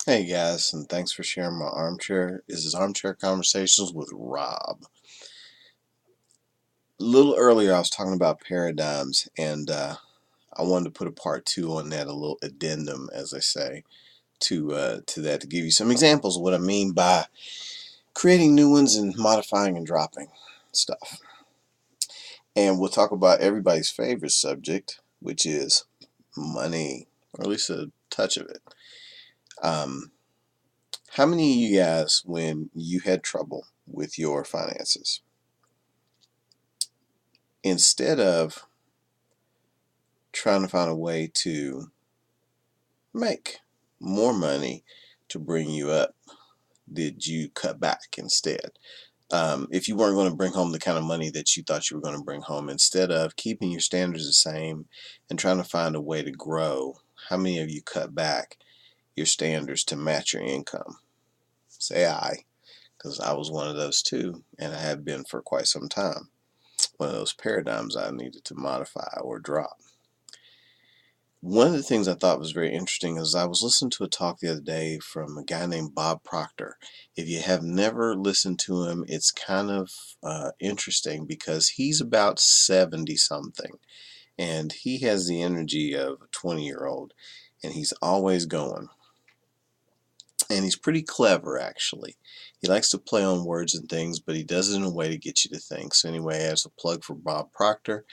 Hey guys, and thanks for sharing my armchair. This is Armchair Conversations with Rob. A little earlier, I was talking about paradigms, and I wanted to put a part two on that, a little addendum, as I say, to that, to give you some examples of what I mean by creating new ones and modifying and dropping stuff. And we'll talk about everybody's favorite subject, which is money, or at least a touch of it. Um, how many of you guys, when you had trouble with your finances, instead of trying to find a way to make more money to bring you up, did you cut back instead? If you weren't going to bring home the kind of money that you thought you were going to bring home, instead of keeping your standards the same and trying to find a way to grow, how many of you cut back your standards to match your income? Say I, because I was one of those too, and I have been for quite some time. One of those paradigms I needed to modify or drop. One of the things I thought was very interesting is I was listening to a talk the other day from a guy named Bob Proctor. If you have never listened to him, it's kind of interesting because he's about 70 something and he has the energy of a 20-year-old and he's always going. And he's pretty clever, actually. He likes to play on words and things, but he does it in a way to get you to think. So anyway, as a plug for Bob Proctor,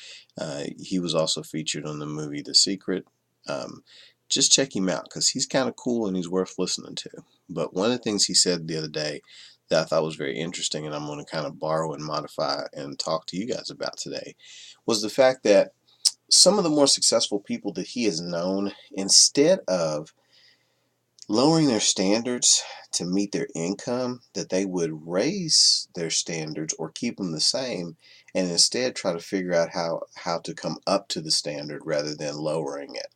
he was also featured on the movie The Secret. Um, just check him out because he's kind of cool and he's worth listening to. But one of the things he said the other day that I thought was very interesting, and I'm going to kind of borrow and modify and talk to you guys about today, was the fact that some of the more successful people that he has known, instead of lowering their standards to meet their income, that they would raise their standards or keep them the same and instead try to figure out how to come up to the standard rather than lowering it.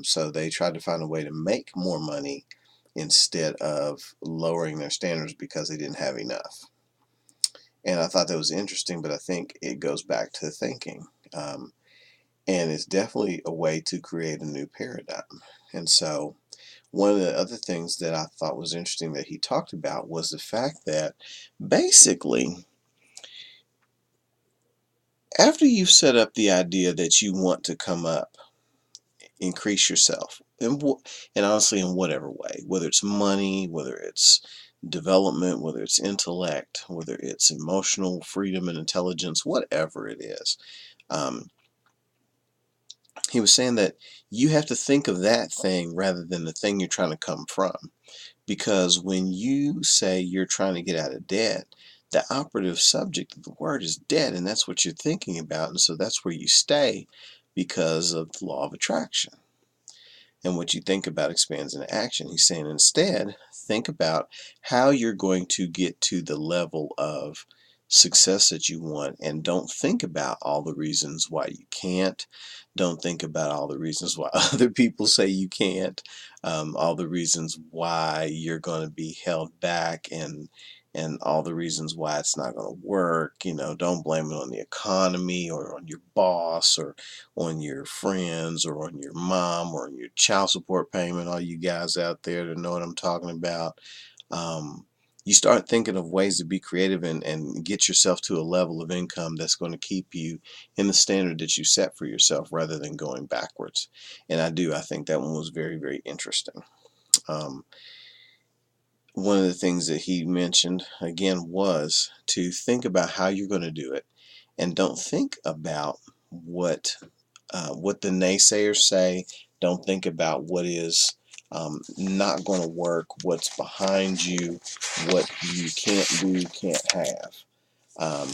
So they tried to find a way to make more money instead of lowering their standards because they didn't have enough. And I thought that was interesting, but I think it goes back to thinking. And it's definitely a way to create a new paradigm. And so one of the other things that I thought was interesting that he talked about was the fact that basically, after you've set up the idea that you want to come up, increase yourself, and honestly, in whatever way, whether it's money, whether it's development, whether it's intellect, whether it's emotional freedom and intelligence, whatever it is, um, he was saying that you have to think of that thing rather than the thing you're trying to come from. Because when you say you're trying to get out of debt, the operative subject of the word is debt, and that's what you're thinking about. And so that's where you stay because of the law of attraction. And what you think about expands into action. He's saying instead, think about how you're going to get to the level of success that you want, and don't think about all the reasons why you can't. Don't think about all the reasons why other people say you can't, all the reasons why you're going to be held back, and all the reasons why it's not going to work. Don't blame it on the economy or on your boss or on your friends or on your mom or on your child support payment, all you guys out there that know what I'm talking about. Um, you start thinking of ways to be creative and get yourself to a level of income that's going to keep you in the standard that you set for yourself rather than going backwards. And I think that one was very, very interesting. Um, One of the things that he mentioned again was to think about how you're going to do it, and don't think about what the naysayers say. Don't think about what is not going to work, what's behind you, what you can't do, can't have. Um,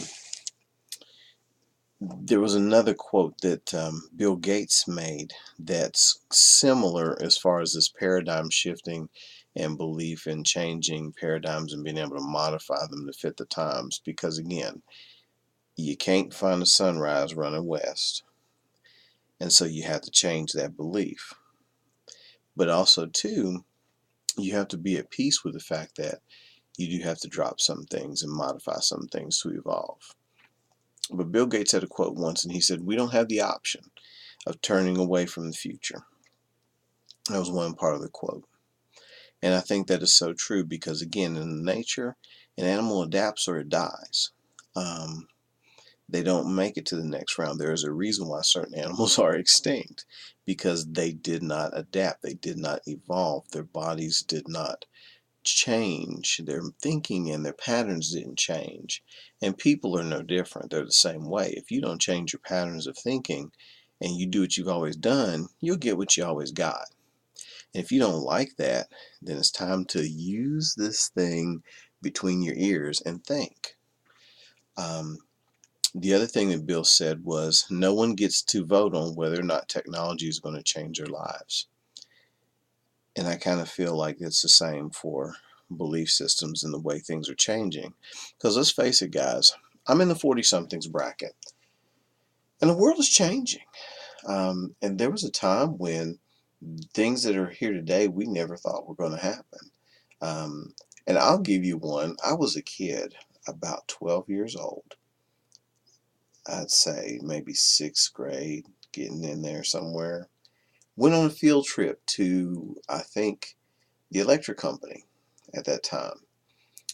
there was another quote that Bill Gates made that's similar as far as this paradigm shifting and belief in changing paradigms and being able to modify them to fit the times. Because again, you can't find the sunrise running west. And so you have to change that belief. But also, too, you have to be at peace with the fact that you do have to drop some things and modify some things to evolve. But Bill Gates had a quote once, and he said, "We don't have the option of turning away from the future." That was one part of the quote. And I think that is so true because, again, in nature, an animal adapts or it dies. Um, they don't make it to the next round. There is a reason why certain animals are extinct, because they did not adapt. They did not evolve. Their bodies did not change. Their thinking and their patterns didn't change. And people are no different. They're the same way. If you don't change your patterns of thinking and you do what you've always done, you'll get what you always got. And if you don't like that, then it's time to use this thing between your ears and think. Um, the other thing that Bill said was no one gets to vote on whether or not technology is going to change their lives. And I kind of feel like it's the same for belief systems and the way things are changing. Because let's face it, guys, I'm in the 40 somethings bracket, and the world is changing. And there was a time when things that are here today we never thought were going to happen. Um, and I'll give you one. I was a kid, about 12 years old. I'd say maybe sixth grade, getting in there somewhere. Went on a field trip to, I think, the electric company at that time.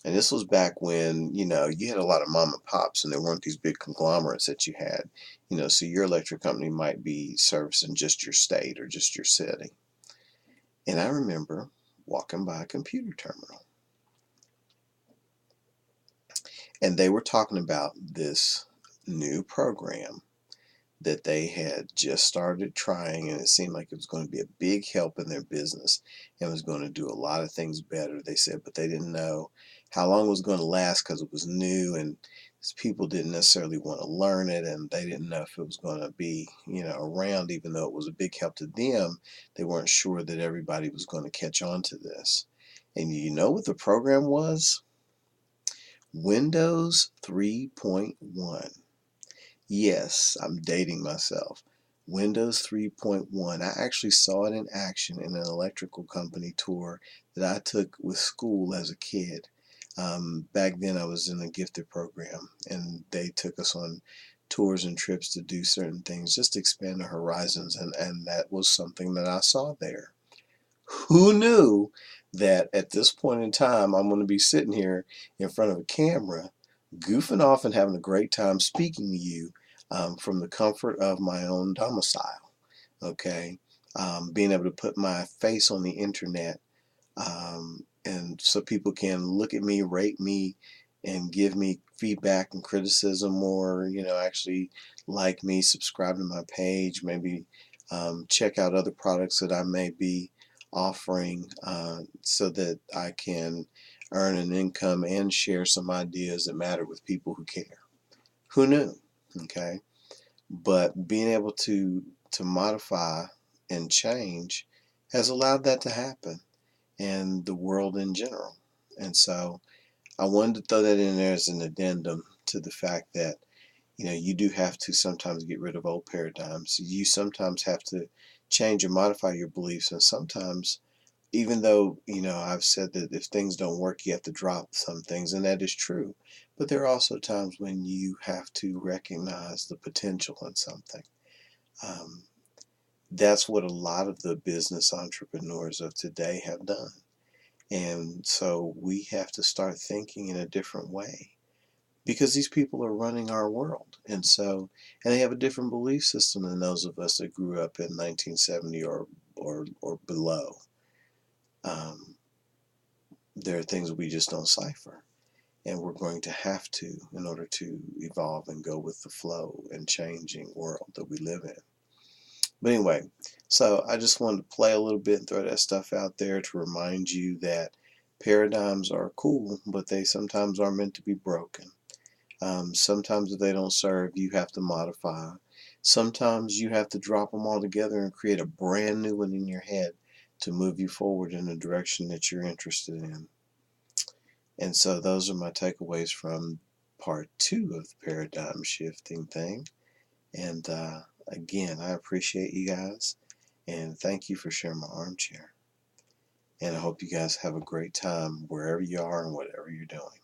And this was back when, you had a lot of mom and pops and there weren't these big conglomerates that you had. So your electric company might be servicing just your state or just your city. And I remember walking by a computer terminal. And they were talking about this new program that they had just started trying, and it seemed like it was going to be a big help in their business and was going to do a lot of things better, they said, but they didn't know how long it was going to last because it was new and people didn't necessarily want to learn it, and they didn't know if it was going to be around. Even though it was a big help to them, they weren't sure that everybody was going to catch on to this. And you know what the program was? Windows 3.1. Yes, I'm dating myself. Windows 3.1. I actually saw it in action in an electrical company tour that I took with school as a kid. Back then, I was in a gifted program, and they took us on tours and trips to do certain things, just to expand our horizons, and that was something that I saw there. Who knew that at this point in time I'm going to be sitting here in front of a camera, goofing off and having a great time speaking to you from the comfort of my own domicile? Okay, being able to put my face on the internet, and so people can look at me, rate me, and give me feedback and criticism, or actually like me, subscribe to my page, maybe check out other products that I may be offering, so that I can earn an income and share some ideas that matter with people who care. Who knew? Okay, but being able to modify and change has allowed that to happen, and the world in general. And so I wanted to throw that in there as an addendum to the fact that you do have to sometimes get rid of old paradigms. You sometimes have to change or modify your beliefs, and sometimes, even though I've said that if things don't work, you have to drop some things, and that is true. But there are also times when you have to recognize the potential in something. Um, that's what a lot of the business entrepreneurs of today have done. And so we have to start thinking in a different way, because these people are running our world. And they have a different belief system than those of us that grew up in 1970 or below. Um, there are things we just don't cipher. And we're going to have to, in order to evolve and go with the flow and changing world that we live in. But anyway, so I just wanted to play a little bit and throw that stuff out there to remind you that paradigms are cool, but they sometimes are meant to be broken. Sometimes if they don't serve, you have to modify. Sometimes you have to drop them all together and create a brand new one in your head to move you forward in the direction that you're interested in. And so those are my takeaways from part 2 of the paradigm shifting thing. And again, I appreciate you guys, and thank you for sharing my armchair. And I hope you guys have a great time wherever you are and whatever you're doing.